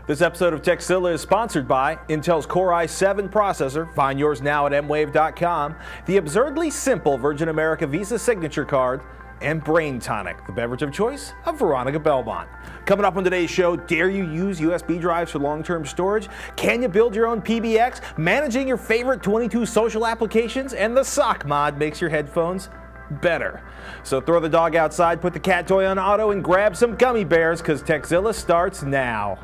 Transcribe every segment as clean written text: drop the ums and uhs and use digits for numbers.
This episode of Techzilla is sponsored by Intel's Core i7 processor. Find yours now at mwave.com. The absurdly simple Virgin America Visa signature card, and Brain Tonic, the beverage of choice of Veronica Belmont. Coming up on today's show, dare you use USB drives for long-term storage? Can you build your own PBX? Managing your favorite 22 social applications? And the sock mod makes your headphones better. So throw the dog outside, put the cat toy on auto, and grab some gummy bears, because Techzilla starts now.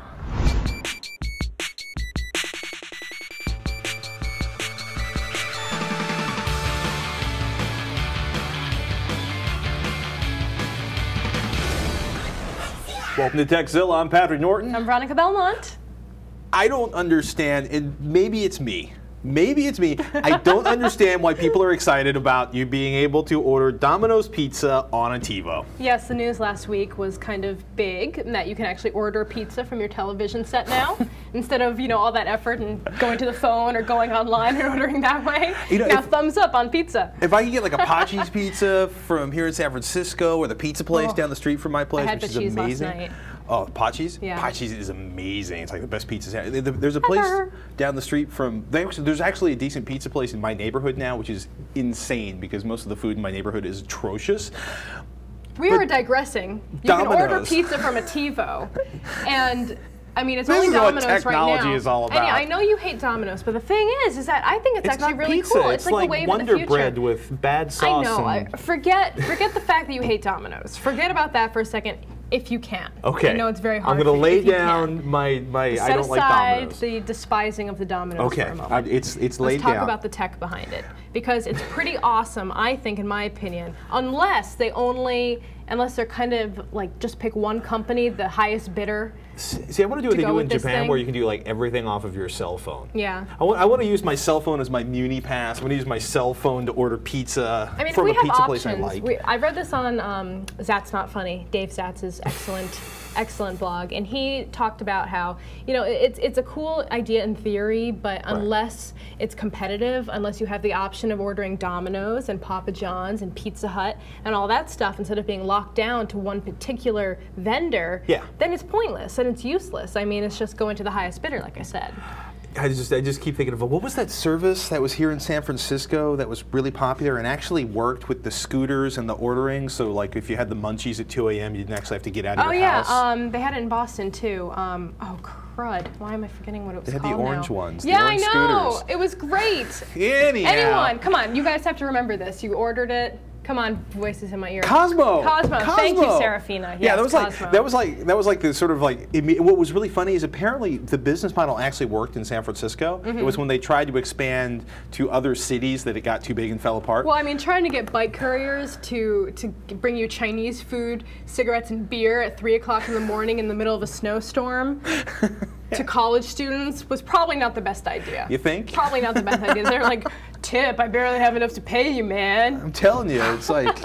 Welcome to Techzilla. I'm Patrick Norton. I'm Veronica Belmont. I don't understand, and maybe it's me. Maybe it's me. I don't understand why people are excited about you being able to order Domino's pizza on a TiVo. Yes, the news last week was kind of big, that you can actually order pizza from your television set now, instead of, all that effort and going to the phone or going online and ordering that way. Now thumbs up on pizza. If I could get like a Pachi's pizza from here in San Francisco, or the pizza place down the street from my place, which is amazing. Last night. Oh, Pachi's? Yeah. Pachi's is amazing. It's like the best pizza. There's a place down the street from, there's actually a decent pizza place in my neighborhood now, which is insane because most of the food in my neighborhood is atrocious. We are digressing. You can order pizza from a TiVo, and I mean, it's only Domino's right now. Technology is all about. And I know you hate Domino's, but the thing is that I think it's actually really pizza. cool. It's like the wave of the future. Wonder Bread with bad sauce. I know. Forget the fact that you hate Domino's. Forget about that for a second. If you can. Okay. I know it's very hard. I'm going to lay down my I don't like Domino's. Set aside the despising of the Domino's for a moment. It's laid down. Let's talk about the tech behind it, because it's pretty awesome, I think, in my opinion, unless they're kind of like just pick one company, the highest bidder. See, I want to do what they do in Japan, where you can do like everything off of your cell phone. Yeah. I want to use my cell phone as my Muni Pass. I want to use my cell phone to order pizza from a pizza place I like. I read this on Zat's Not Funny, Dave Zatz's excellent blog, and he talked about how it's a cool idea in theory, but unless it's competitive, unless you have the option of ordering Domino's and Papa John's and Pizza Hut and all that stuff instead of being locked down to one particular vendor, then it's pointless and it's useless. I mean, it's just going to the highest bidder, like I said. I just keep thinking of what was that service that was here in San Francisco that was really popular and actually worked with the scooters and the ordering. So like if you had the munchies at 2 a.m., you didn't actually have to get out of your house. Oh yeah, they had it in Boston too. Oh crud! Why am I forgetting what it was called now? They had the orange ones. Yeah, the orange I know. Scooters. It was great. Anyhow. Anyone, come on! You guys have to remember this. You ordered it. Come on, voices in my ear. Cosmo. Thank you, Serafina. Yes, yeah, that was like the sort of like. What was really funny is apparently the business model actually worked in San Francisco. It was when they tried to expand to other cities that it got too big and fell apart. Well, I mean, trying to get bike couriers to bring you Chinese food, cigarettes, and beer at 3 o'clock in the morning in the middle of a snowstorm. To college students was probably not the best idea. You think? Probably not the best idea. They're like, tip, I barely have enough to pay you, man. I'm telling you, it's like,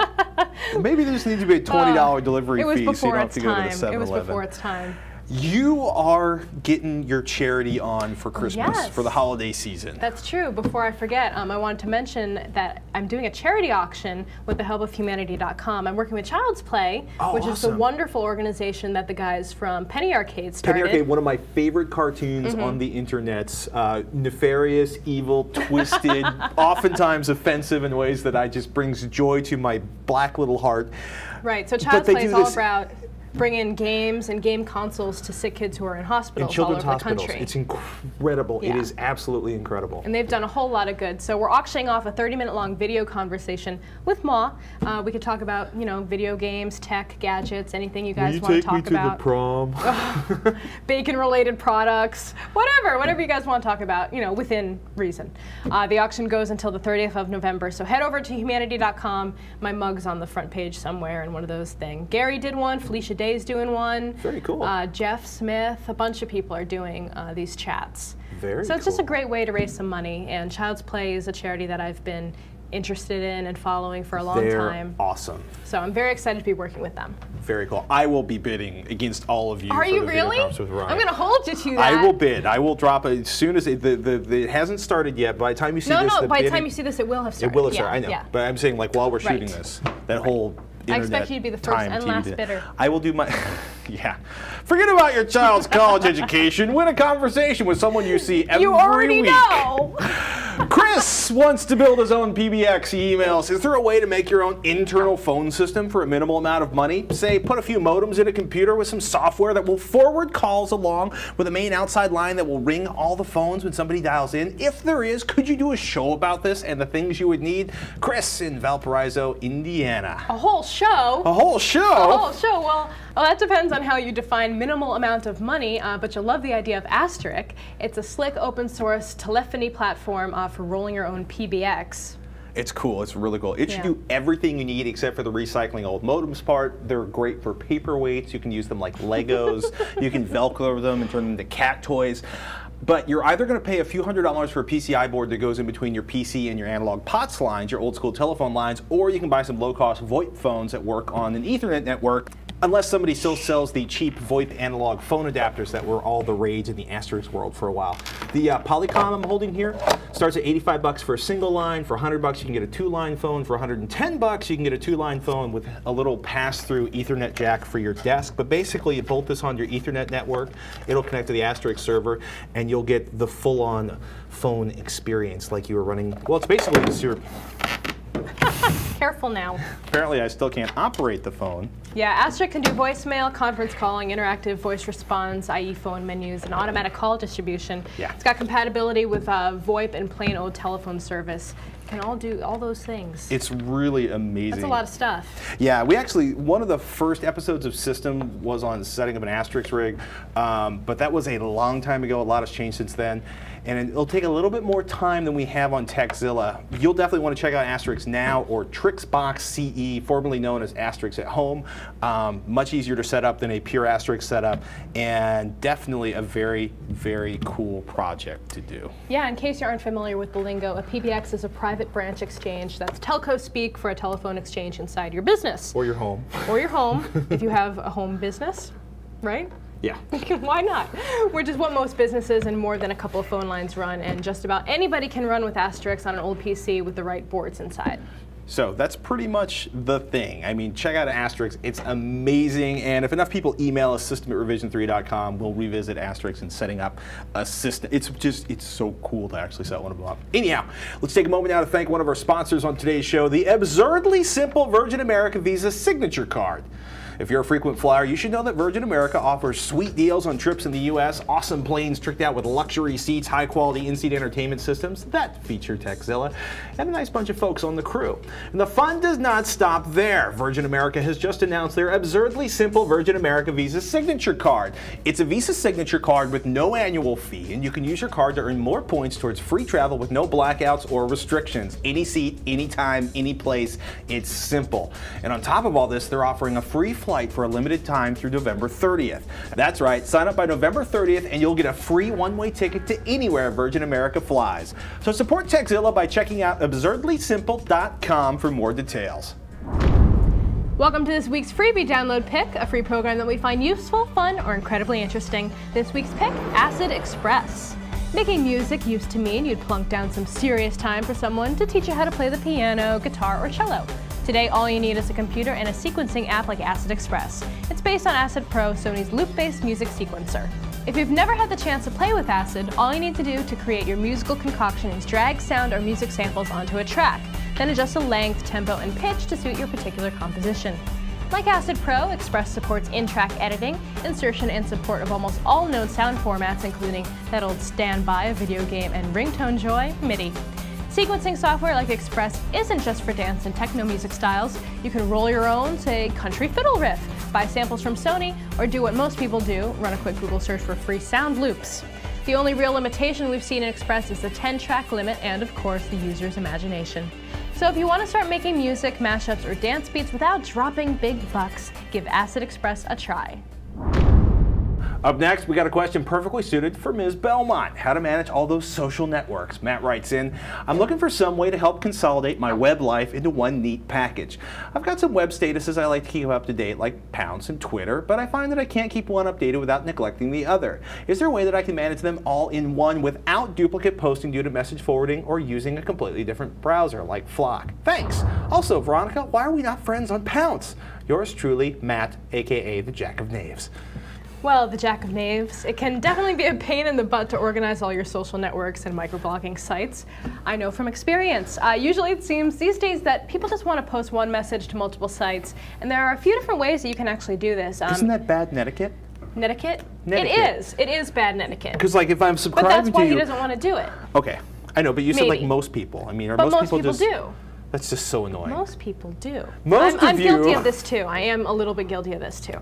maybe there just needs to be a $20 delivery fee so you don't have to go to the 7-Eleven. It was before its time. You are getting your charity on for Christmas, for the holiday season. That's true. Before I forget, I wanted to mention that I'm doing a charity auction with the help of humanity.com. I'm working with Child's Play, which is a wonderful organization that the guys from Penny Arcade started. Penny Arcade, one of my favorite cartoons on the internet. Nefarious, evil, twisted, oftentimes offensive in ways that just brings joy to my black little heart. Right, so Child's Play is all about bring in games and game consoles to sick kids who are in hospitals all over the country. It's incredible. Yeah. It is absolutely incredible. And they've done a whole lot of good. So we're auctioning off a 30-minute-long video conversation with Ma. We could talk about, video games, tech, gadgets, anything you guys want to talk about. Will you take me to the prom? Bacon-related products, whatever you guys want to talk about, within reason. The auction goes until the 30th of November. So head over to humanity.com. My mug's on the front page somewhere in one of those things. Gary did one. Felicia Day's doing one. Very cool. Jeff Smith, a bunch of people are doing these chats. Very So it's just a great way to raise some money. And Child's Play is a charity that I've been interested in and following for a long time. They're awesome. So I'm very excited to be working with them. Very cool. I will be bidding against all of you. Are you really? I'm going to hold you to that. I will bid. I will drop it as soon as it hasn't started yet. By the time you see this, by the time you see this, it will have started. It will have started. I know. Yeah. But I'm saying, like, while we're shooting this, that whole I expect you to be the first and last bidder. I will do my, yeah. Forget about your child's college education. Win a conversation with someone you see every week. You already know. Chris wants to build his own PBX. He emails, is there a way to make your own internal phone system for a minimal amount of money? Say, put a few modems in a computer with some software that will forward calls along with a main outside line that will ring all the phones when somebody dials in. If there is, could you do a show about this and the things you would need? Chris in Valparaiso, Indiana. A whole show? A whole show? A whole show. Well, that depends on how you define minimal amount of money, but you'll love the idea of Asterisk. It's a slick open source telephony platform for rolling your own PBX. It's cool. It's really cool. It should do everything you need except for the recycling old modems part. They're great for paperweights. You can use them like Legos. You can Velcro them and turn them into cat toys. But you're either going to pay a few $100s for a PCI board that goes in between your PC and your analog POTS lines, your old school telephone lines, or you can buy some low-cost VoIP phones that work on an Ethernet network. Unless somebody still sells the cheap VoIP analog phone adapters that were all the rage in the Asterisk world for a while. The Polycom I'm holding here starts at $85 for a single line. For $100 you can get a two-line phone. For $110 you can get a two-line phone with a little pass-through Ethernet jack for your desk. But basically you bolt this on your Ethernet network, it'll connect to the Asterisk server, and you'll get the full-on phone experience like you were running. Well, it's basically just your... Careful now. Apparently I still can't operate the phone. Yeah, Asterisk can do voicemail, conference calling, interactive voice response, i.e. phone menus, and automatic call distribution. Yeah. It's got compatibility with VoIP and plain old telephone service. It can all do all those things. It's really amazing. That's a lot of stuff. Yeah, we actually, one of the first episodes of System was on setting up an Asterisk rig, but that was a long time ago. A lot has changed since then. And it'll take a little bit more time than we have on TechZilla. You'll definitely want to check out Asterisk Now or Trixbox CE, formerly known as Asterisk at Home. Much easier to set up than a pure Asterisk setup, and definitely a very, very cool project to do. Yeah, in case you aren't familiar with the lingo, a PBX is a private branch exchange. That's telco speak for a telephone exchange inside your business. Or your home. Or your home, if you have a home business, right? Yeah. Why not? Which is what most businesses and more than a couple of phone lines run, and just about anybody can run with Asterisk on an old PC with the right boards inside. So that's pretty much the thing. I mean, check out Asterisk. It's amazing, and if enough people email us, system@revision3.com, we'll revisit Asterisk and setting up a system. It's so cool to actually set one of them up. Anyhow, let's take a moment now to thank one of our sponsors on today's show, the absurdly simple Virgin America Visa Signature Card. If you're a frequent flyer, you should know that Virgin America offers sweet deals on trips in the U.S., awesome planes tricked out with luxury seats, high-quality in-seat entertainment systems that feature TechZilla, and a nice bunch of folks on the crew. And the fun does not stop there. Virgin America has just announced their absurdly simple Virgin America Visa Signature Card. It's a Visa Signature Card with no annual fee, and you can use your card to earn more points towards free travel with no blackouts or restrictions. Any seat, anytime, any place. It's simple. And on top of all this, they're offering a free flight for a limited time through November 30th. That's right, sign up by November 30th and you'll get a free one-way ticket to anywhere Virgin America flies. So support TechZilla by checking out absurdlysimple.com for more details. Welcome to this week's Freebie download pick, a free program that we find useful, fun, or incredibly interesting. This week's pick, XPress. Making music used to mean you'd plunk down some serious time for someone to teach you how to play the piano, guitar, or cello. Today, all you need is a computer and a sequencing app like XPress. It's based on Acid Pro, Sony's loop-based music sequencer. If you've never had the chance to play with Acid, all you need to do to create your musical concoction is drag sound or music samples onto a track, then adjust the length, tempo, and pitch to suit your particular composition. Like Acid Pro, XPress supports in-track editing, insertion, and support of almost all known sound formats, including that old standby, a video game, and ringtone joy, MIDI. Sequencing software like XPress isn't just for dance and techno music styles. You can roll your own, say, country fiddle riff, buy samples from Sony, or do what most people do, run a quick Google search for free sound loops. The only real limitation we've seen in XPress is the 10-track limit and, of course, the user's imagination. So if you want to start making music, mashups, or dance beats without dropping big bucks, give XPress a try. Up next, we got a question perfectly suited for Ms. Belmont. How to manage all those social networks. Matt writes in, I'm looking for some way to help consolidate my web life into one neat package. I've got some web statuses I like to keep up to date, like Pounce and Twitter, but I find that I can't keep one updated without neglecting the other. Is there a way that I can manage them all in one without duplicate posting due to message forwarding or using a completely different browser like Flock? Thanks. Also, Veronica, why are we not friends on Pounce? Yours truly, Matt, aka the Jack of Knaves. Well, the Jack of Knaves, it can definitely be a pain in the butt to organize all your social networks and microblogging sites. I know from experience. Usually it seems these days that people just want to post one message to multiple sites, and there are a few different ways that you can actually do this. Isn't that bad netiquette? Netiquette? It is bad netiquette. Because like if I'm subscribing to you... But that's why he you, doesn't want to do it. Okay, I know, but you said like most people. I mean, are most people just... do. That's just so annoying. Most people do. I'm guilty of this too. I am a little bit guilty of this too.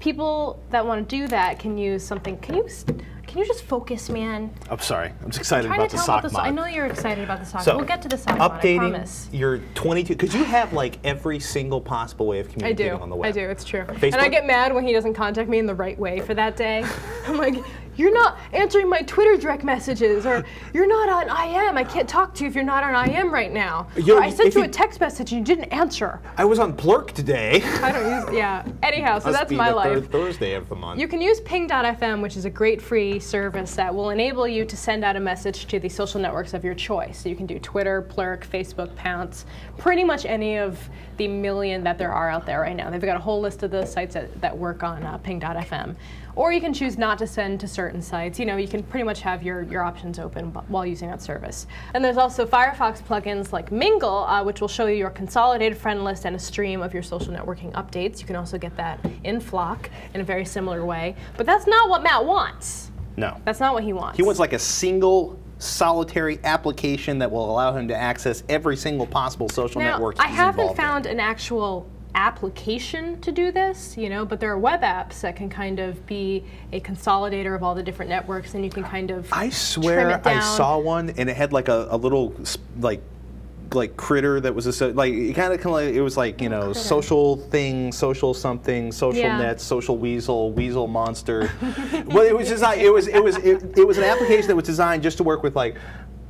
People that want to do that can use something. Can you just focus, man? I'm sorry. I'm just excited about the sock mod. I know you're excited about the sock. So, we'll get to the sock mod, I promise. Updating your 22, because you have like every single possible way of communicating on the web. I do. It's true. Facebook? And I get mad when he doesn't contact me in the right way for that day. I'm like, you're not answering my Twitter direct messages, or you're not on IM. I can't talk to you if you're not on IM right now. Or I sent you a text message and you didn't answer. I was on Plurk today. I don't use, yeah. Anyhow, so that's my life. Must be the third Thursday of the month. You can use ping.fm, which is a great free service that will enable you to send out a message to the social networks of your choice. So you can do Twitter, Plurk, Facebook, Pounce, pretty much any of the million that there are out there right now. They've got a whole list of the sites that work on ping.fm. Or you can choose not to send to certain sites. You know, you can pretty much have your options open while using that service. And there's also Firefox plugins like Mingle, which will show you your consolidated friend list and a stream of your social networking updates. You can also get that in Flock in a very similar way. But that's not what Matt wants. No. That's not what he wants. He wants like a single solitary application that will allow him to access every single possible social network he's I haven't found an actual application to do this, you know, but there are web apps that can kind of be a consolidator of all the different networks, and you can kind of I swear I saw one and it had like a little like critter that was like it kind of like it was like, you know, social thing, social something, social net, social weasel monster. Well, it was just like it was an application that was designed just to work with like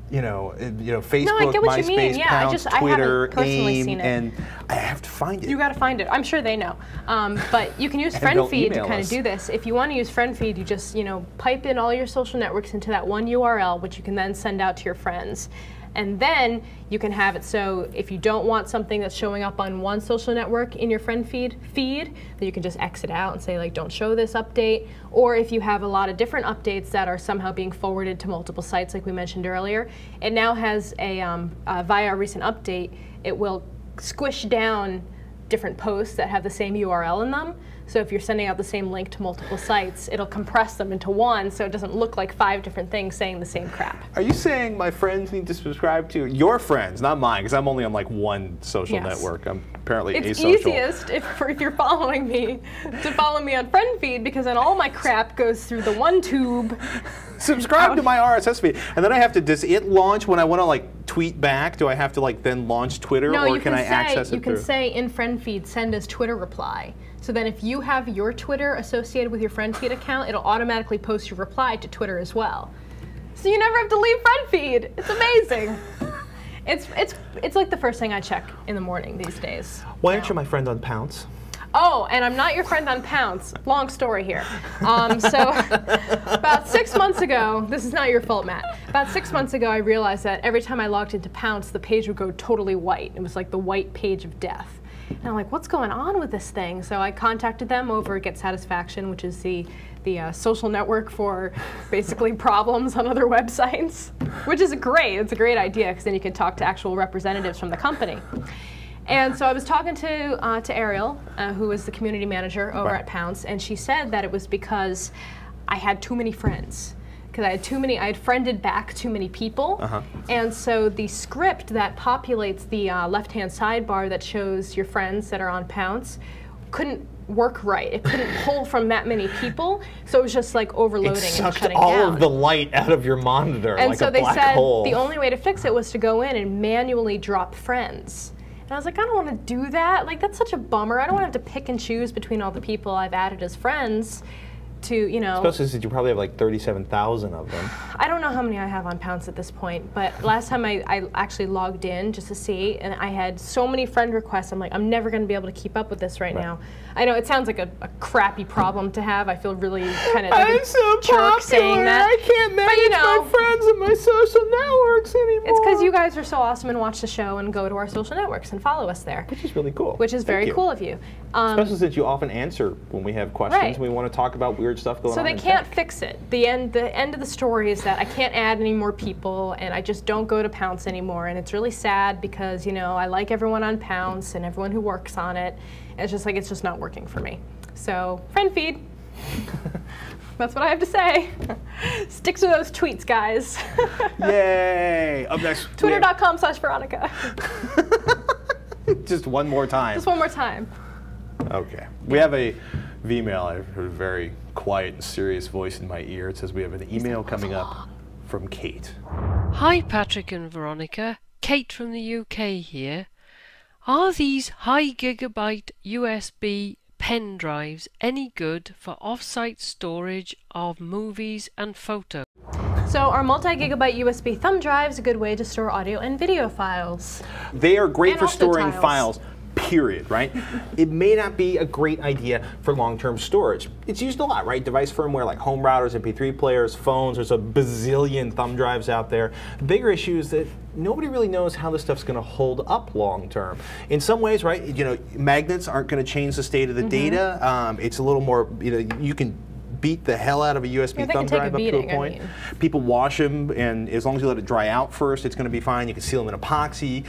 you know, Facebook, MySpace, Pounce, Twitter, AIM, and I have to find it. You got to find it. I'm sure they know. But you can use FriendFeed to kind of do this. If you want to use FriendFeed, you just, you know, pipe in all your social networks into that one URL, which you can then send out to your friends. And then you can have it so if you don't want something that's showing up on one social network in your friend feed, then you can just exit out and say, like, don't show this update. Or if you have a lot of different updates that are somehow being forwarded to multiple sites, like we mentioned earlier, it now has a, via a recent update, it will squish down different posts that have the same URL in them. So if you're sending out the same link to multiple sites, it'll compress them into one so it doesn't look like 5 different things saying the same crap. Are you saying my friends need to subscribe to your friends, not mine, because I'm only on like one social network. I'm apparently asocial. It's easiest if you're following me to follow me on FriendFeed, because then all my crap goes through the one tube. Subscribe to my RSS feed, and then I have to, does it launch when I want to like tweet back? Do I have to like then launch Twitter, or can I access it through? You can say in FriendFeed, send as Twitter reply. So then if you have your Twitter associated with your FriendFeed account, it'll automatically post your reply to Twitter as well. So you never have to leave FriendFeed. It's amazing. It's like the first thing I check in the morning these days. Why aren't you my friend on Pounce? Oh, and I'm not your friend on Pounce. Long story here. So about 6 months ago, this is not your fault, Matt. About 6 months ago, I realized that every time I logged into Pounce, the page would go totally white. It was like the white page of death. And I'm like, what's going on with this thing? So I contacted them over Get Satisfaction, which is the social network for basically problems on other websites, which is great. It's a great idea, because then you can talk to actual representatives from the company. And so I was talking to Ariel, who is the community manager over at Pounce, and she said that it was because I had too many friends. Because I had friended back too many people, and so the script that populates the left-hand sidebar that shows your friends that are on Pounce couldn't work right. It couldn't pull from that many people, so it was just like overloading and shutting down. It sucked all of the light out of your monitor, and like so a black hole. they said the only way to fix it was to go in and manually drop friends. And I was like, I don't want to do that. Like, that's such a bummer. I don't want to have to pick and choose between all the people I've added as friends. to, you know. Especially since you probably have like 37,000 of them. I don't know how many I have on Pounce at this point, but last time I actually logged in just to see, and I had so many friend requests. I'm like, I'm never going to be able to keep up with this right now. I know it sounds like a crappy problem to have. I feel really kind of like a jerk saying that. I can't manage my friends and my social networks anymore. It's because you guys are so awesome and watch the show and go to our social networks and follow us there. Which is really cool. Which is very cool of you. Especially since you often answer when we have questions and we want to talk about weird stuff going on. So they can't fix it. The end of the story is that I can't add any more people, and I just don't go to Pounce anymore. And it's really sad because, you know, I like everyone on Pounce and everyone who works on it. And it's just not working for me. So friend feed. That's what I have to say. Stick to those tweets, guys. Yay! Up next, Twitter.com/Veronica. Just one more time. Just one more time. Okay. We have a V-mail. I heard a very quiet and serious voice in my ear. It says we have an email coming up from Kate. Hi, Patrick and Veronica. Kate from the UK here. Are these high gigabyte USB pen drives any good for off-site storage of movies and photos? So our multi-gigabyte USB thumb drive is a good way to store audio and video files. They are great for storing tiles. files, period, right? It may not be a great idea for long-term storage. It's used a lot, right? Device firmware like home routers, MP3 players, phones, there's a bazillion thumb drives out there. The bigger issue is that nobody really knows how this stuff's going to hold up long-term. In some ways, right, you know, magnets aren't going to change the state of the data. It's a little more, you know, you can beat the hell out of a USB thumb drive up to a point. People wash them, and as long as you let it dry out first, it's going to be fine. You can seal them in epoxy.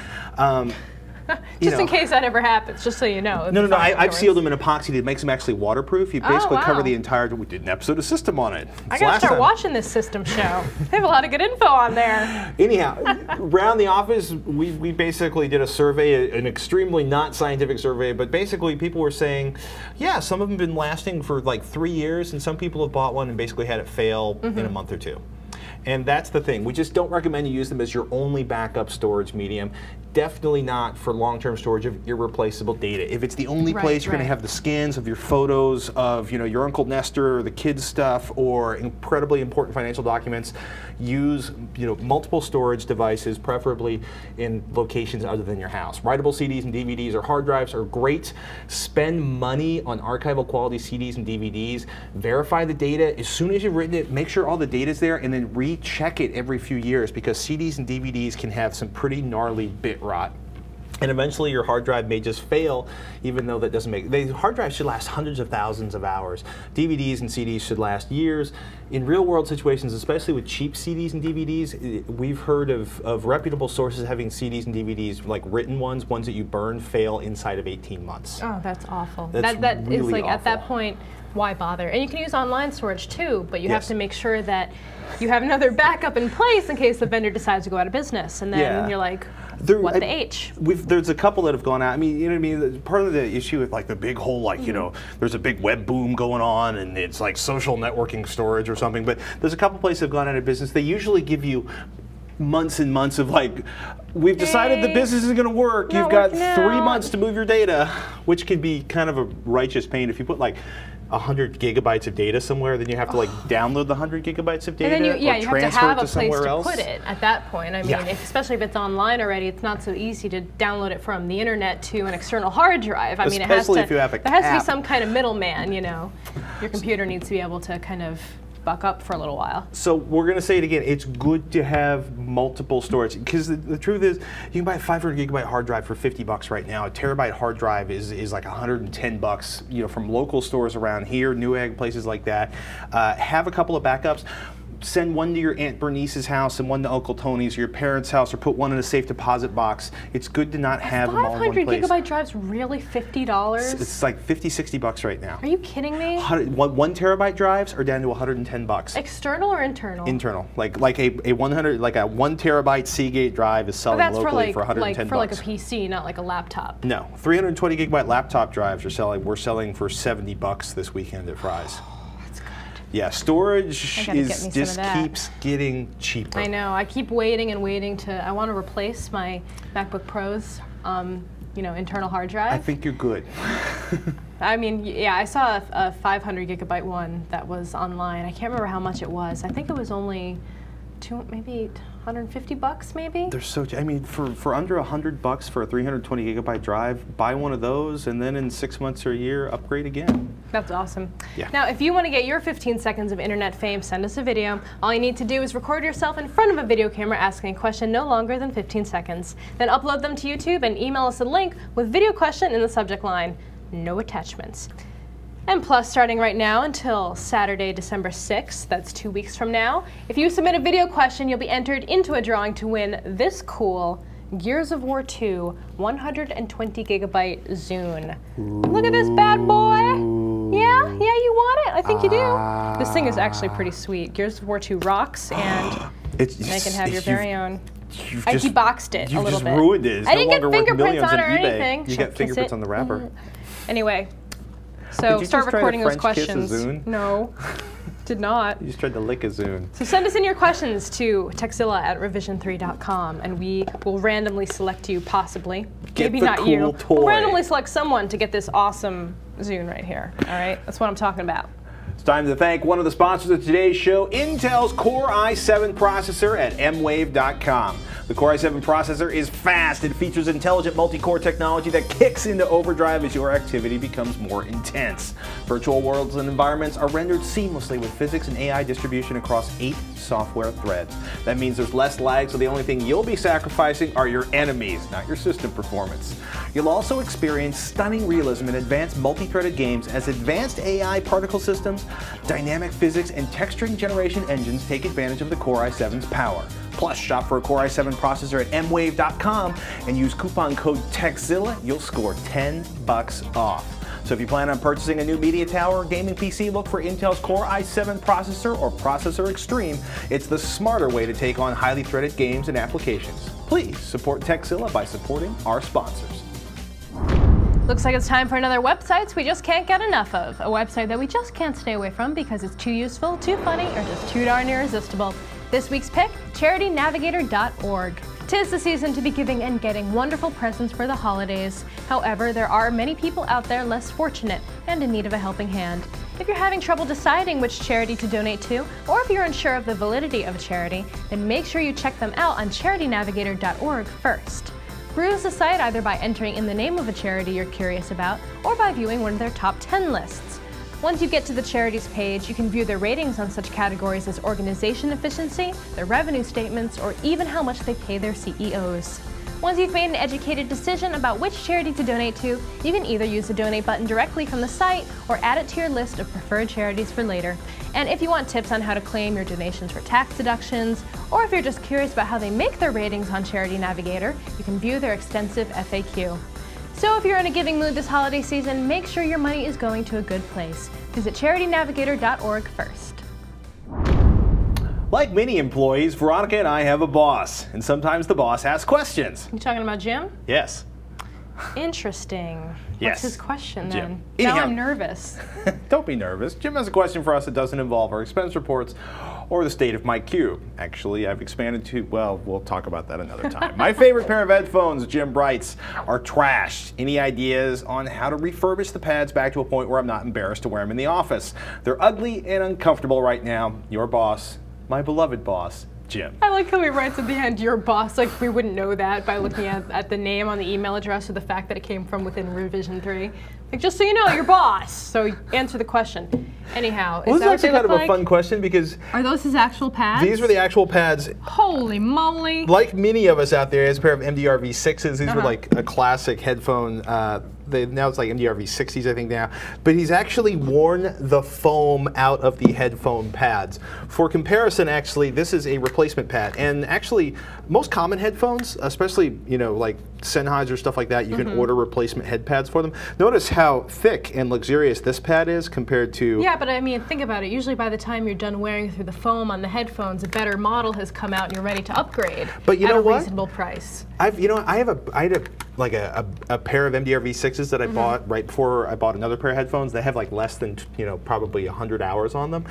Just in case that ever happens, just so you know. No, I've sealed them in epoxy that makes them actually waterproof. You basically cover the entire, we did an episode of System on it. I gotta start watching this System show. They have a lot of good info on there. Anyhow, around the office, we basically did a survey, an extremely not scientific survey, but basically people were saying, yeah, some of them have been lasting for like 3 years, and some people have bought one and basically had it fail in a month or two. And that's the thing. We just don't recommend you use them as your only backup storage medium. Definitely not for long-term storage of irreplaceable data. If it's the only place you're going to have the scans of your photos of, you know, your Uncle Nestor or the kids' stuff or incredibly important financial documents, use, you know, multiple storage devices, preferably in locations other than your house. Writable CDs and DVDs or hard drives are great. Spend money on archival quality CDs and DVDs. Verify the data. As soon as you've written it, make sure all the data's there, and then recheck it every few years, because CDs and DVDs can have some pretty gnarly bit rot. And eventually your hard drive may just fail, even though that doesn't make, the hard drive should last hundreds of thousands of hours. DVDs and CDs should last years. In real world situations, especially with cheap CDs and DVDs, we've heard of reputable sources having CDs and DVDs, like written ones that you burn, fail inside of 18 months. Oh, that's awful. That's that really is like, awful. at that point, why bother? And you can use online storage too, but you have to make sure that you have another backup in place in case the vendor decides to go out of business, and then you're like, what the H? There's a couple that have gone out. I mean, you know what I mean? Part of the issue with like the big whole, like, you know, there's a big web boom going on and it's like social networking storage or something, but there's a couple places that have gone out of business. They usually give you months and months of like, we've decided the business isn't going to work. You've got 3 months to move your data, which can be kind of a righteous pain. If you put like 100 gigabytes of data somewhere, then you have to like download the 100 gigabytes of data, and then you or have to transfer have it to a place somewhere to else. put it at that point. I mean, especially if it's online already, it's not so easy to download it from the internet to an external hard drive. I mean, it has to, if you have a there has to be some kind of middleman, you know. Your computer needs to be able to kind of buck up for a little while. So we're going to say it again, it's good to have multiple storage, because the truth is, you can buy a 500 gigabyte hard drive for $50 right now. A terabyte hard drive is like $110, you know, from local stores around here, Newegg, places like that. Have a couple of backups. Send one to your Aunt Bernice's house and one to Uncle Tony's or your parents' house, or put one in a safe deposit box. It's good to not have them all in one place. 500 gigabyte drives really $50? It's like $50, $60 right now. Are you kidding me? 1 terabyte drives are down to $110. External or internal? Internal. Like a 1 terabyte Seagate drive is selling locally for $110. For like a PC, not like a laptop. No, 320 gigabyte laptop drives are selling. We're selling for $70 this weekend at Fry's. Yeah, storage just keeps getting cheaper. I know. I keep waiting and waiting I want to replace my MacBook Pro's, you know, internal hard drive. I think you're good. I mean, yeah, I saw a 500 gigabyte one that was online. I can't remember how much it was. I think it was only maybe $150 maybe. They're so, I mean, for under $100 for a 320 gigabyte drive, buy one of those, and then in 6 months or a year, upgrade again. That's awesome. Yeah. Now, if you want to get your 15 seconds of internet fame, send us a video. All you need to do is record yourself in front of a video camera asking a question no longer than 15 seconds. Then upload them to YouTube and email us a link with video question in the subject line. No attachments. And plus, starting right now until Saturday, December 6th, that's 2 weeks from now, if you submit a video question, you'll be entered into a drawing to win this cool Gears of War 2 120 gigabyte Zune. Look at this bad boy. Yeah, you want it? I think you do. This thing is actually pretty sweet. Gears of War 2 rocks, and they can have your very own. I deboxed it a little bit. You just ruined it. It's I no didn't get longer worth fingerprints millions on it or eBay. anything. You got fingerprints on the wrapper. Anyway, so start recording those questions. Zune? No, did not. You just tried to lick a Zune. So send us in your questions to Techzilla@revision3.com, and we will randomly select you, possibly. Maybe not you. We'll randomly select someone to get this awesome Zune right here. All right, that's what I'm talking about. It's time to thank one of the sponsors of today's show, Intel's Core i7 processor at mwave.com. The Core i7 processor is fast. It features intelligent multi-core technology that kicks into overdrive as your activity becomes more intense. Virtual worlds and environments are rendered seamlessly with physics and AI distribution across 8 software threads. That means there's less lag, so the only thing you'll be sacrificing are your enemies, not your system performance. You'll also experience stunning realism in advanced multi-threaded games as advanced AI particle systems, dynamic physics, and texturing generation engines take advantage of the Core i7's power. Plus, shop for a Core i7 processor at mwave.com and use coupon code TechZilla. You'll score $10 off. So if you plan on purchasing a new media tower or gaming PC, look for Intel's Core i7 processor or Processor Extreme. It's the smarter way to take on highly threaded games and applications. Please support TechZilla by supporting our sponsors. Looks like it's time for another website we just can't get enough of. A website that we just can't stay away from because it's too useful, too funny, or just too darn irresistible. This week's pick, charitynavigator.org. 'Tis the season to be giving and getting wonderful presents for the holidays. However, there are many people out there less fortunate and in need of a helping hand. If you're having trouble deciding which charity to donate to, or if you're unsure of the validity of a charity, then make sure you check them out on charitynavigator.org first. Peruse the site either by entering in the name of a charity you're curious about, or by viewing one of their top 10 lists. Once you get to the charities page, you can view their ratings on such categories as organization efficiency, their revenue statements, or even how much they pay their CEOs. Once you've made an educated decision about which charity to donate to, you can either use the donate button directly from the site or add it to your list of preferred charities for later. And if you want tips on how to claim your donations for tax deductions, or if you're just curious about how they make their ratings on Charity Navigator, you can view their extensive FAQ. So if you're in a giving mood this holiday season, make sure your money is going to a good place. Visit charitynavigator.org first. Like many employees, Veronica and I have a boss, and sometimes the boss asks questions. You talking about Jim? Yes. Interesting. Yes. What's his question Jim. then? Anyhow, now I'm nervous. Don't be nervous. Jim has a question for us that doesn't involve our expense reports or the state of my cube. Actually, I've expanded to, well, we'll talk about that another time. My favorite pair of headphones, Jim writes, are trashed. Any ideas on how to refurbish the pads back to a point where I'm not embarrassed to wear them in the office? They're ugly and uncomfortable right now. Your boss, my beloved boss, Jim. I like how he writes at the end, your boss, like we wouldn't know that by looking at the name on the email address or the fact that it came from within Revision 3. Like, just so you know, your boss. So answer the question. Anyhow, well, is that this is actually kind of a fun question because... Are those his actual pads? These were the actual pads. Holy moly. Like many of us out there, he has a pair of MDR V6s. These were like a classic headphone. Now it's like MDR V60s, I think now. But he's actually worn the foam out of the headphone pads. For comparison, actually, this is a replacement pad. And actually, most common headphones, especially, you know, like Sennheiser, stuff like that, you can order replacement head pads for them. Notice how thick and luxurious this pad is compared to... Yeah, but I mean, think about it. Usually by the time you're done wearing through the foam on the headphones, a better model has come out and you're ready to upgrade but you know at a what? reasonable price. I had a pair of MDR V6s that I bought right before I bought another pair of headphones. They have like less than, you know, probably 100 hours on them.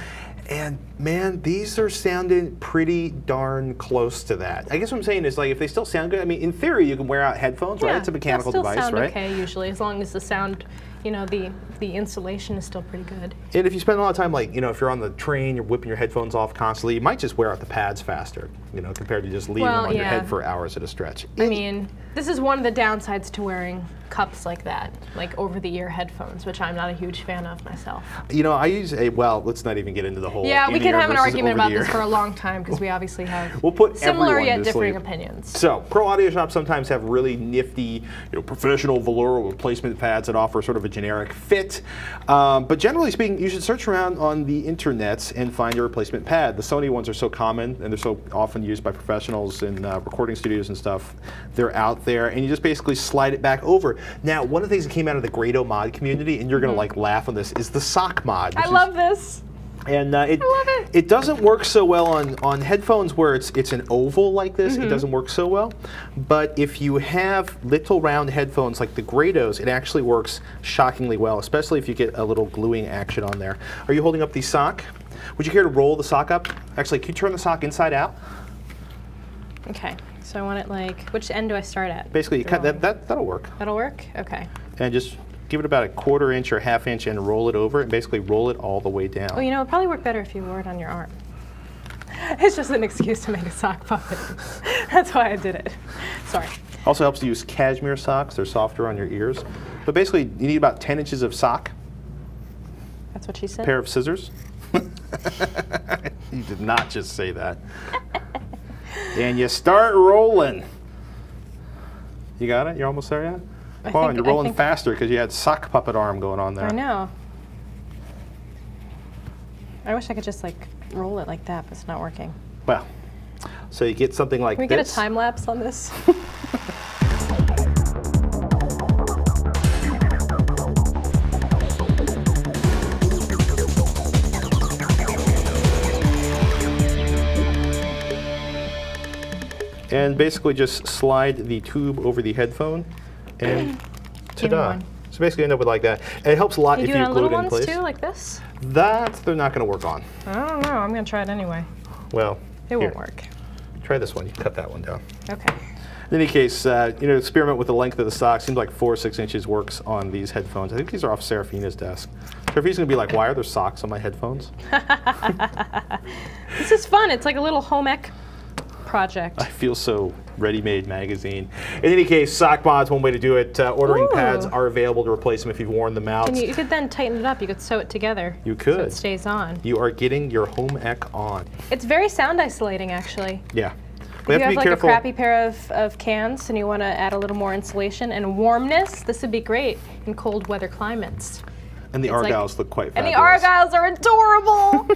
And man, these are sounding pretty darn close to that. I guess what I'm saying is, like, if they still sound good, I mean, in theory, you can wear out headphones, right? It's a mechanical device, right? They'll still sound okay usually, as long as the sound you know, the insulation is still pretty good. And if you spend a lot of time, like, you know, if you're on the train, you're whipping your headphones off constantly, you might just wear out the pads faster, you know, compared to just leaving them on your head for hours at a stretch. I mean, this is one of the downsides to wearing cups like that, like over-the-ear headphones, which I'm not a huge fan of myself. You know, I use a, well, let's not even get into the whole Yeah, we could have an argument about over-the-ear. this for a long time because we obviously have we'll put similar yet to differing sleep. opinions. So, pro audio shops sometimes have really nifty, you know, professional velour replacement pads that offer sort of a generic fit. But generally speaking, you should search around on the internets and find your replacement pad. The Sony ones are so common and they're so often used by professionals in recording studios and stuff. They're out there, and you just basically slide it back over. Now, one of the things that came out of the Grado mod community, and you're going to like laugh on this, is the sock mod. I love this. And I love it. It doesn't work so well on headphones where it's an oval like this. It doesn't work so well. But if you have little round headphones like the Grados, it actually works shockingly well, especially if you get a little gluing action on there. Are you holding up the sock? Would you care to roll the sock up? Actually, can you turn the sock inside out? Okay, so I want it like, which end do I start at? Basically, you cut that'll work. That'll work? Okay. And just give it about a 1/4 inch or 1/2 inch and roll it over, and basically roll it all the way down. Oh, you know, it'd probably work better if you wore it on your arm. It's just an excuse to make a sock puppet. That's why I did it. Sorry. Also helps to use cashmere socks. They're softer on your ears. But basically, you need about 10 inches of sock. That's what she said? A pair of scissors. You did not just say that. And you start rolling. You got it? You're almost there yet? Come on, you're rolling faster because you had sock puppet arm going on there. I know. I wish I could just like roll it like that, but it's not working. Well, so you get something like this. Can we get a time lapse on this? And basically just slide the tube over the headphone and ta-da. So basically end up with like that. And it helps a lot if you glue it in place. You do it on little ones too, like this? That they're not going to work on. I don't know. I'm going to try it anyway. Well, it won't work. Try this one. You cut that one down. Okay. In any case, you know, experiment with the length of the sock. Seems like 4 or 6 inches works on these headphones. I think these are off Serafina's desk. Serafina's going to be like, why are there socks on my headphones? This is fun. It's like a little home ec project. I feel so ready-made magazine. In any case, sock mod's one way to do it. Ordering pads are available to replace them if you've worn them out. And you could then tighten it up. You could sew it together. You could. So it stays on. You are getting your home ec on. It's very sound isolating, actually. Yeah. If you have like a crappy pair of cans and you want to add a little more insulation and warmness, this would be great in cold weather climates. And the Argyles look quite fabulous. And the Argyles are adorable!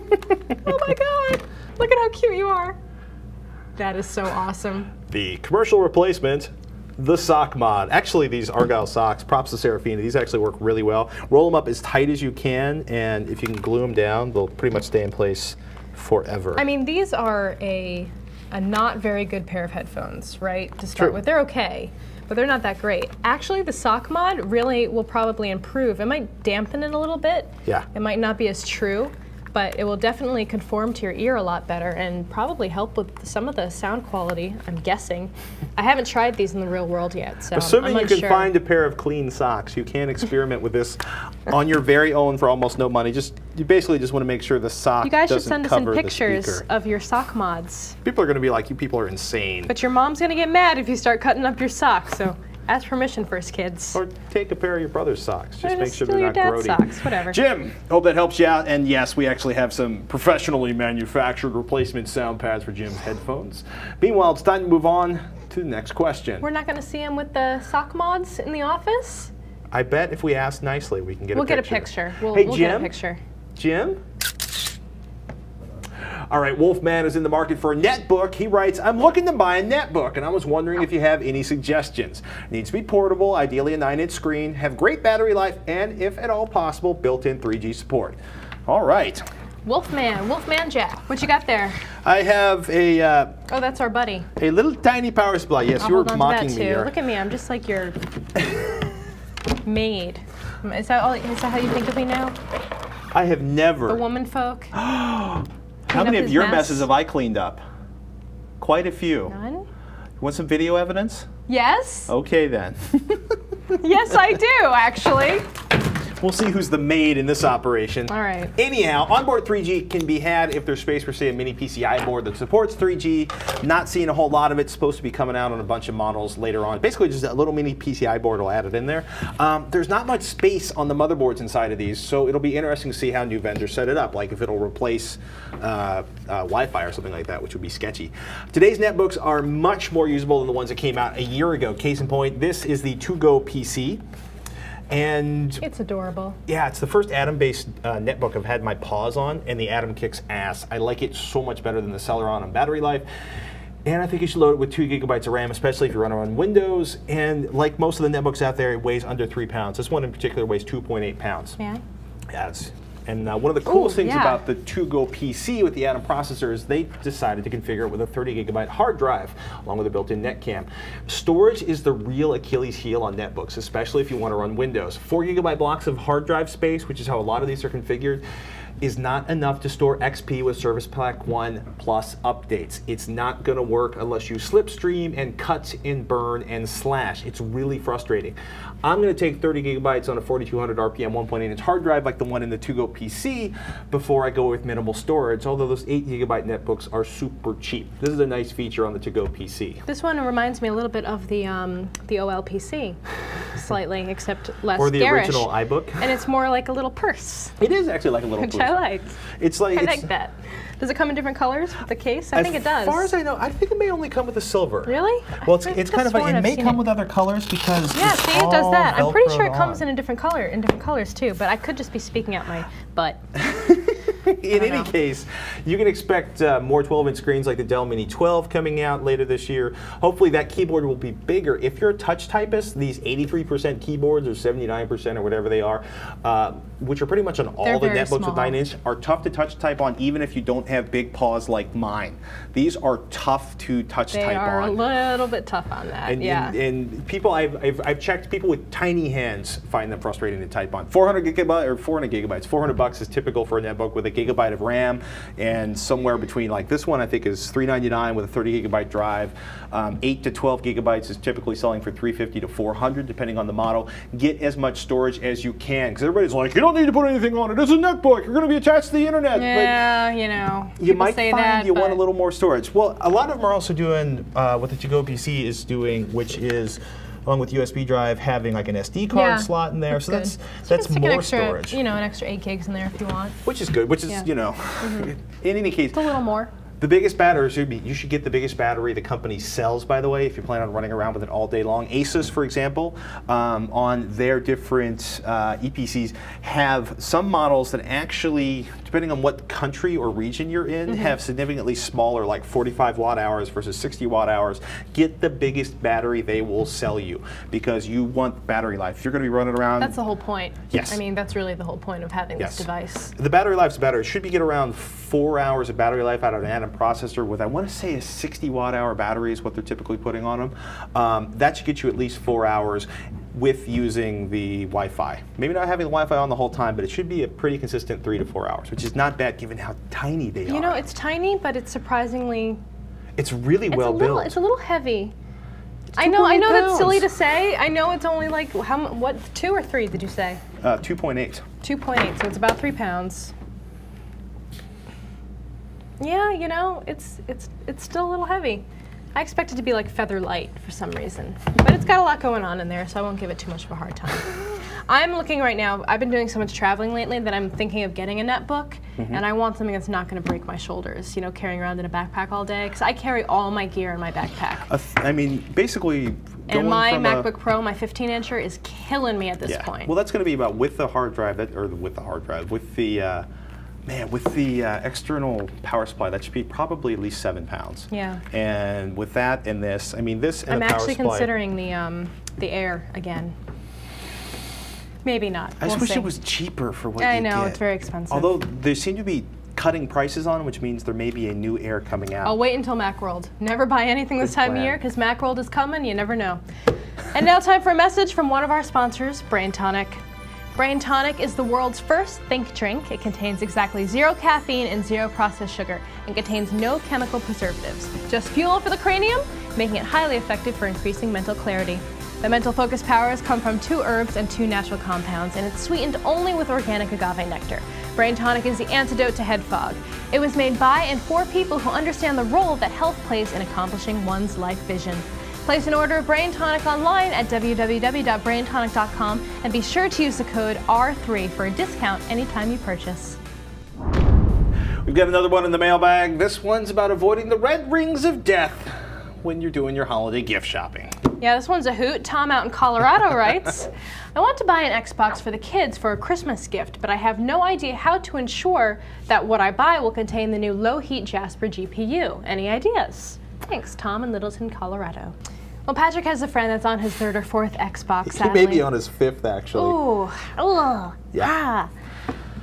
Oh my god! Look at how cute you are. That is so awesome. The commercial replacement, the sock mod. Actually, these Argyle socks, props to Serafina, these actually work really well. Roll them up as tight as you can, and if you can glue them down, they'll pretty much stay in place forever. I mean, these are a not very good pair of headphones, right? To start with. They're okay, but they're not that great. Actually, the sock mod really will probably improve. It might dampen it a little bit. Yeah. It might not be as true, but it will definitely conform to your ear a lot better and probably help with some of the sound quality, I'm guessing. I haven't tried these in the real world yet, so assuming I'm you can find a pair of clean socks, you can experiment with this on your very own for almost no money. You basically just want to make sure the sock doesn't cover the speaker. You guys should send us in pictures of your sock mods. People are going to be like, you people are insane. But your mom's going to get mad if you start cutting up your socks, so ask permission first, kids. Or take a pair of your brother's socks. Just make sure they're not your grody. dad's socks, whatever. Jim, hope that helps you out. And yes, we actually have some professionally manufactured replacement sound pads for Jim's headphones. Meanwhile, it's time to move on to the next question. We're not going to see him with the sock mods in the office? I bet if we ask nicely, we can get a picture. We'll get a picture. We'll Jim, get a picture. Jim? All right, Wolfman is in the market for a netbook. He writes, I'm looking to buy a netbook, and I was wondering if you have any suggestions. It needs to be portable, ideally a 9-inch screen, have great battery life, and if at all possible, built-in 3G support. All right. Wolfman Jack. What you got there? I have a... oh, that's our buddy. A little tiny power supply. Yes, you were mocking me here. Look at me. I'm just like your maid. Is that how you think of me now? I have never... The woman folk? How many of your messes have I cleaned up? Quite a few. None? You want some video evidence? Yes. Okay then. Yes, I do, actually. We'll see who's the maid in this operation. All right. Anyhow, onboard 3G can be had if there's space for, say, a mini PCI board that supports 3G. Not seeing a whole lot of it. It's supposed to be coming out on a bunch of models later on. Basically, just a little mini PCI board will add it in there. There's not much space on the motherboards inside of these, so it'll be interesting to see how new vendors set it up, like if it'll replace Wi-Fi or something like that, which would be sketchy. Today's netbooks are much more usable than the ones that came out a year ago. Case in point, this is the To-Go PC. And it's adorable. Yeah, it's the first Atom-based netbook I've had my paws on, and the Atom kicks ass. I like it so much better than the Celeron on battery life. And I think you should load it with 2 gigabytes of RAM, especially if you run it on Windows. And like most of the netbooks out there, it weighs under 3 pounds. This one in particular weighs 2.8 pounds. Yeah. Yeah, and one of the coolest things about the To-Go PC with the Atom processor is they decided to configure it with a 30 gigabyte hard drive, along with a built-in netcam. Storage is the real Achilles heel on netbooks, especially if you want to run Windows. 4 gigabyte blocks of hard drive space, which is how a lot of these are configured, is not enough to store XP with Service Pack 1 Plus updates. It's not going to work unless you slipstream and cut and burn and slash. It's really frustrating. I'm going to take 30 gigabytes on a 4200 RPM 1.8-inch hard drive like the one in the To-Go PC before I go with minimal storage, although those 8 gigabyte netbooks are super cheap. This is a nice feature on the To-Go PC. This one reminds me a little bit of the OL PC, slightly, except less or the garish. Original iBook. And it's more like a little purse. It is actually like a little purse. I like. It's like I like that. Does it come in different colors with the case? I think it does. As far as I know, I think it may only come with the silver. Really? Well, it's kind of funny. It may come with other colors because yeah, see, it does that. I'm pretty sure it comes on. in different colors too. But I could just be speaking out my butt. In any case, you can expect more 12-inch screens like the Dell Mini 12 coming out later this year. Hopefully that keyboard will be bigger. If you're a touch typist, these 83% keyboards or 79% or whatever they are, which are pretty much on all the netbooks with 9-inch, are tough to touch type on even if you don't have big paws like mine. These are tough to touch type on. They are a little bit tough on that, and people, I've checked, people with tiny hands find them frustrating to type on. 400 gigabytes, 400 bucks is typical for a netbook with a gigabyte of RAM, and somewhere between, like this one I think is $399 with a 30 gigabyte drive. 8 to 12 gigabytes is typically selling for $350 to $400 depending on the model. Get as much storage as you can, because everybody's like, you don't need to put anything on it. It's a netbook. You're going to be attached to the internet. Yeah, but you know, you might find you want a little more storage. Well, a lot of them are also doing what the To-Go PC is doing, which is, along with USB drive, having like an SD card slot in there. So that's more storage. You know, an extra 8 gigs in there if you want. Which is good. Which is, you know, in any case, it's a little more. The biggest battery you should get the biggest battery the company sells, by the way, if you plan on running around with it all day long. Asus, for example, on their different EPCs, have some models that actually, depending on what country or region you're in, have significantly smaller, like 45 watt hours versus 60 watt hours. Get the biggest battery they will sell you, because you want battery life. If you're going to be running around. That's the whole point. Yes. I mean, that's really the whole point of having this device. The battery life's better. It should be get around 4 hours of battery life out of an Atom processor with, I want to say, a 60 watt hour battery is what they're typically putting on them. That should get you at least 4 hours with using the Wi-Fi. Maybe not having the Wi-Fi on the whole time, but it should be a pretty consistent 3 to 4 hours, which is not bad given how tiny they are. You know, it's tiny, but it's surprisingly... It's really well built. It's a little heavy. I know that's silly to say. I know it's only like, what, 2 or 3 did you say? 2.8. 2.8, so it's about 3 pounds. Yeah, you know, it's still a little heavy. I expect it to be like feather light for some reason. But it's got a lot going on in there, so I won't give it too much of a hard time. I'm looking right now, I've been doing so much traveling lately that I'm thinking of getting a netbook, and I want something that's not going to break my shoulders, you know, carrying around in a backpack all day, because I carry all my gear in my backpack. I mean, basically, and my MacBook Pro, my 15-incher, is killing me at this point. Well, that's going to be about with the hard drive, with the external power supply, that should be probably at least 7 pounds. Yeah. And with that and this, I mean, this and the power supply. I'm actually considering the Air again. Maybe not. I just wish it was cheaper for what you get. I know, it's very expensive. Although they seem to be cutting prices on, which means there may be a new Air coming out. I'll wait until Macworld. Never buy anything this time of year, because Macworld is coming, you never know. And now time for a message from one of our sponsors, Brain Toniq. Brain Toniq is the world's first think drink. It contains exactly 0 caffeine and 0 processed sugar, and contains no chemical preservatives. Just fuel for the cranium, making it highly effective for increasing mental clarity. The mental focus powers come from 2 herbs and 2 natural compounds, and it's sweetened only with organic agave nectar. Brain Tonic is the antidote to head fog. It was made by and for people who understand the role that health plays in accomplishing one's life vision. Place an order of Brain Tonic online at www.braintonic.com and be sure to use the code R3 for a discount anytime you purchase. We've got another one in the mailbag. This one's about avoiding the red rings of death when you're doing your holiday gift shopping. Yeah, this one's a hoot. Tom out in Colorado writes, I want to buy an Xbox for the kids for a Christmas gift, but I have no idea how to ensure that what I buy will contain the new low-heat Jasper GPU. Any ideas? Thanks, Tom in Littleton, Colorado. Well, Patrick has a friend that's on his 3rd or 4th Xbox, sadly. He may be on his 5th, actually. Ooh, Yeah.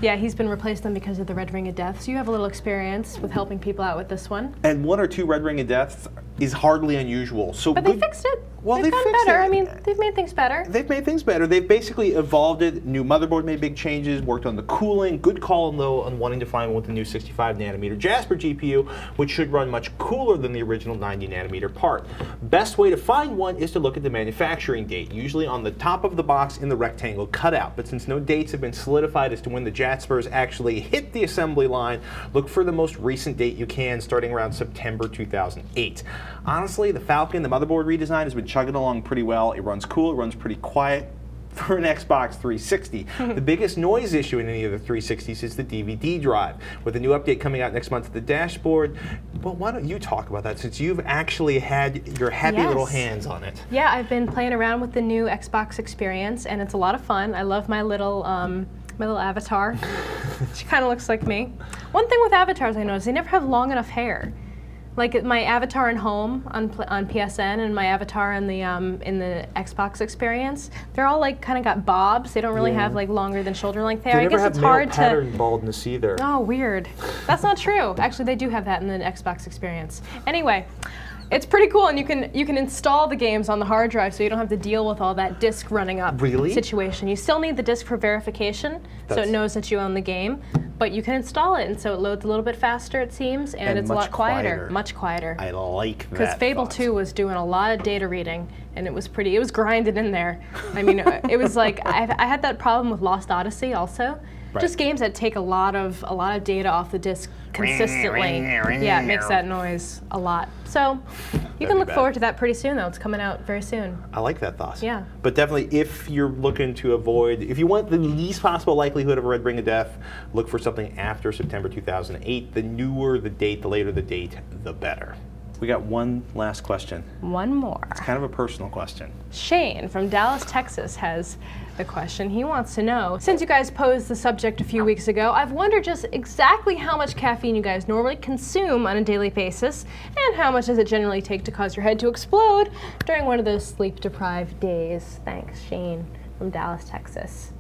Yeah, he's been replacing them because of the red ring of death. So you have a little experience with helping people out with this one. And 1 or 2 red ring of deaths is hardly unusual. So but they fixed it. Well, they've gotten fixed better. it. I mean, they've made things better. They've made things better. They've basically evolved it. New motherboard made big changes, worked on the cooling. Good call, though, on wanting to find one with the new 65nm Jasper GPU, which should run much cooler than the original 90nm part. Best way to find one is to look at the manufacturing date, usually on the top of the box in the rectangle cutout. But since no dates have been solidified as to when the Jaspers actually hit the assembly line, look for the most recent date you can, starting around September 2008. Honestly, the Falcon, the motherboard redesign, has been chugging along pretty well. It runs cool, it runs pretty quiet for an Xbox 360. The biggest noise issue in any of the 360s is the DVD drive. With a new update coming out next month to the dashboard, well, why don't you talk about that since you've actually had your happy little hands on it? Yeah, I've been playing around with the new Xbox experience, and it's a lot of fun. I love my little avatar. She kind of looks like me. One thing with avatars I noticed, they never have long enough hair. Like my avatar in Home on PSN and my avatar in the Xbox experience, they're all like kind of got bobs. They don't really have like longer than shoulder length hair. They never I guess have it's hard male pattern baldness either. Oh, weird. That's not true. Actually, they do have that in the Xbox experience. Anyway, it's pretty cool, and you can install the games on the hard drive, so you don't have to deal with all that disk running up situation. You still need the disk for verification, so it knows that you own the game, but you can install it, and so it loads a little bit faster, it seems, and it's a lot quieter. Much quieter. I like that. Because Fable 2 was doing a lot of data reading, and it was grinded in there. I mean, it was like, I had that problem with Lost Odyssey also. Just games that take a lot of data off the disk consistently. Yeah, it makes that noise a lot. So you can look forward to that pretty soon, though. It's coming out very soon. I like that thought. Yeah. But definitely, if you're looking to avoid, if you want the least possible likelihood of a red ring of death, look for something after September 2008. The newer the date, the later the date, the better. We got one last question. One more. It's kind of a personal question. Shane from Dallas, Texas has the question. He wants to know, since you guys posed the subject a few weeks ago, I've wondered just exactly how much caffeine you guys normally consume on a daily basis, and how much does it generally take to cause your head to explode during one of those sleep-deprived days. Thanks, Shane from Dallas, Texas.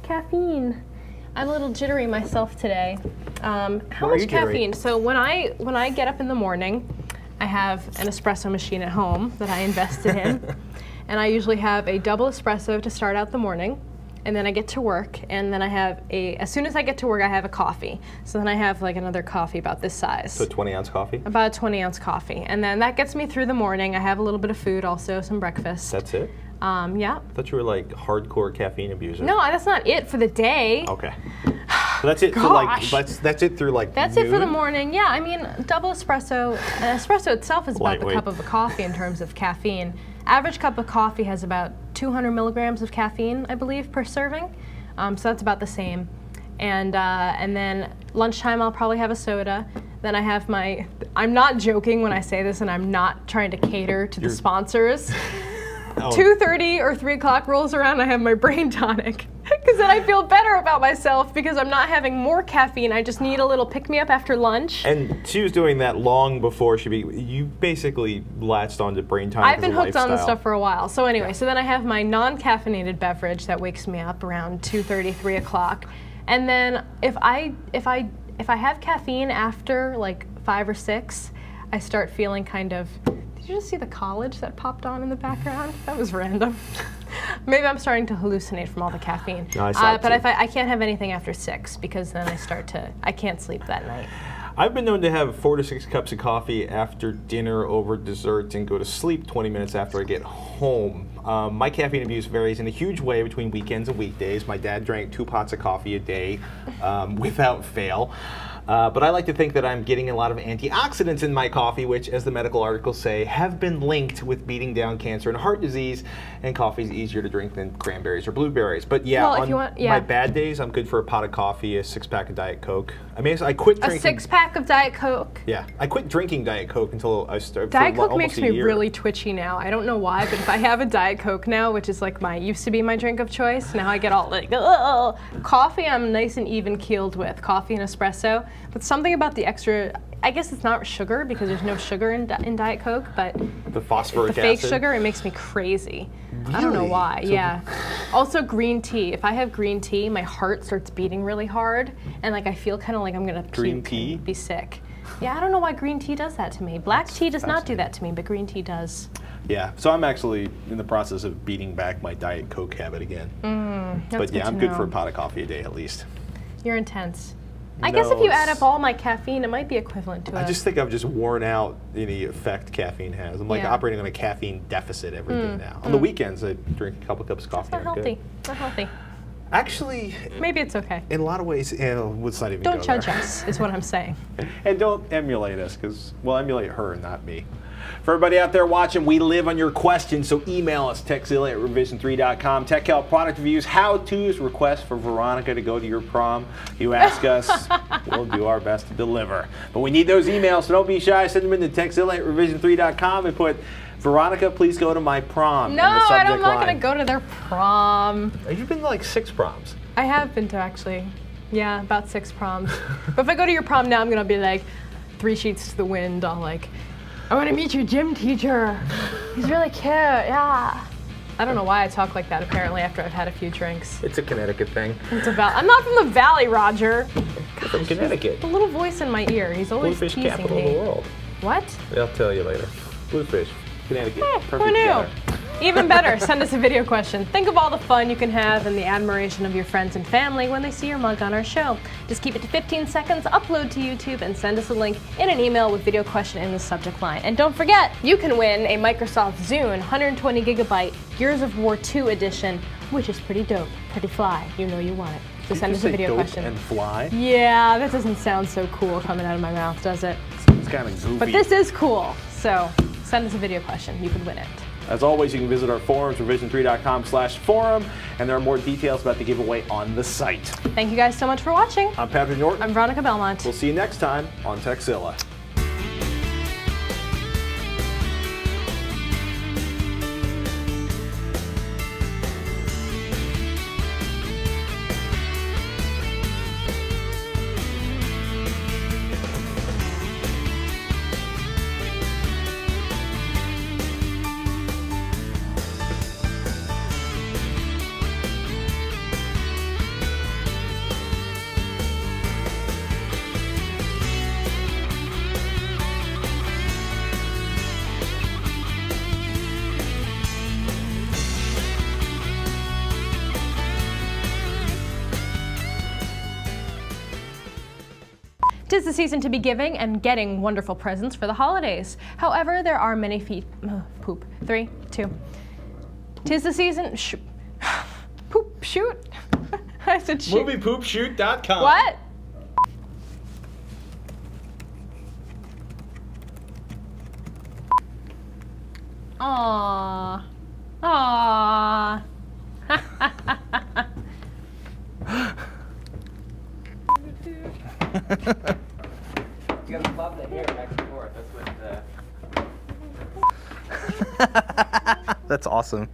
Caffeine. I'm a little jittery myself today. How much caffeine? So when I get up in the morning, I have an espresso machine at home that I invested in, and I usually have a double espresso to start out the morning, and then I get to work, and then I have as soon as I get to work, I have a coffee. So then I have like another coffee about this size. So 20-ounce coffee? About a 20-ounce coffee, and then that gets me through the morning. I have a little bit of food also, some breakfast. That's it? Yeah. I thought you were like hardcore caffeine abuser. No, that's not it for the day. Okay. So that's it for like that's it through like That's noon? it for the morning. Yeah, I mean, double espresso. An espresso itself is about the cup of a coffee in terms of caffeine. Average cup of coffee has about 200 milligrams of caffeine, I believe, per serving. So that's about the same. And then lunchtime, I'll probably have a soda. Then I have my. I'm not joking when I say this, and I'm not trying to cater to the sponsors. 2:30 or 3 o'clock rolls around, I have my Brain Tonic. Because then I feel better about myself because I'm not having more caffeine. I just need a little pick-me-up after lunch. And she was doing that long before you basically latched onto Brain Tonic. I've been hooked on this stuff for a while. So anyway, so then I have my non-caffeinated beverage that wakes me up around 2:30, 3 o'clock. And then if I have caffeine after like 5 or 6, I start feeling kind of. Did you just see the college that popped on in the background? That was random. Maybe I'm starting to hallucinate from all the caffeine. No, I saw it but too. I can't have anything after 6 because then I can't sleep that night. I've been known to have 4 to 6 cups of coffee after dinner over dessert and go to sleep 20 minutes after I get home. My caffeine abuse varies in a huge way between weekends and weekdays. My dad drank 2 pots of coffee a day without fail. But I like to think that I'm getting a lot of antioxidants in my coffee, which, as the medical articles say, have been linked with beating down cancer and heart disease, and coffee is easier to drink than cranberries or blueberries. But yeah, well, on my bad days, I'm good for a pot of coffee, a 6-pack of Diet Coke. I mean, I quit drinking. A 6-pack of Diet Coke? Yeah, I quit drinking Diet Coke until I started. Diet Coke makes me really twitchy now. I don't know why, but if I have a Diet Coke now, which is like used to be my drink of choice, now I get all like, ugh. Coffee I'm nice and even keeled with, coffee and espresso. But something about the extra, I guess it's not sugar because there's no sugar in Diet Coke, but the phosphoric acid. Fake sugar, it makes me crazy. Really? I don't know why, so yeah. Also green tea. If I have green tea, my heart starts beating really hard, and like I feel kind of like I'm gonna puke and be sick. Yeah, I don't know why green tea does that to me. Black tea does not do that to me, but green tea does. Yeah, so I'm actually in the process of beating back my Diet Coke habit again. But yeah, I'm good for a pot of coffee a day at least. You're intense. I guess if you add up all my caffeine, it might be equivalent to I just think I've just worn out any effect caffeine has. I'm like operating on a caffeine deficit every day now. On the weekends, I drink a couple cups of coffee. That's not healthy. Not healthy. Actually, maybe it's okay. In a lot of ways, let's not even go there. Don't judge us, is what I'm saying. And don't emulate us, because we'll emulate her, not me. For everybody out there watching, we live on your questions, so email us, techzilla@revision3.com. Tech help, product reviews, how-tos, requests for Veronica to go to your prom. You ask us, we'll do our best to deliver. But we need those emails, so don't be shy. Send them in to techzilla@revision3.com and put, Veronica, please go to my prom. No, I'm not going to go to their prom. You've been to like 6 proms. I have been to, actually. Yeah, about 6 proms. But if I go to your prom now, I'm going to be like 3 sheets to the wind, all like, I want to meet your gym teacher. He's really cute, yeah. I don't know why I talk like that, apparently, after I've had a few drinks. It's a Connecticut thing. I'm not from the Valley, Roger. Gosh, from Connecticut. The little voice in my ear. He's always teasing me. Bluefish capital of the world. What? I'll tell you later. Bluefish, Connecticut. Perfect. Who knew? Even better, send us a video question. Think of all the fun you can have and the admiration of your friends and family when they see your mug on our show. Just keep it to 15 seconds, upload to YouTube, and send us a link in an email with video question in the subject line. And don't forget, you can win a Microsoft Zune 120 gigabyte Gears of War 2 edition, which is pretty dope, pretty fly. You know you want it. So send us a video question. And fly? Yeah, that doesn't sound so cool coming out of my mouth, does it? It's kind of goofy. But this is cool, so send us a video question. You could win it. As always, you can visit our forums, revision3.com/forum, and there are more details about the giveaway on the site. Thank you guys so much for watching. I'm Patrick Norton. I'm Veronica Belmont. We'll see you next time on TechZilla. Tis the season to be giving and getting wonderful presents for the holidays. However, there are many poop. 3, 2. Tis the season. Poop shoot. I said shoot. Moviepoopshoot.com. What? Aww. Aww. You gotta bob the hair back and forth. That's what. That's awesome.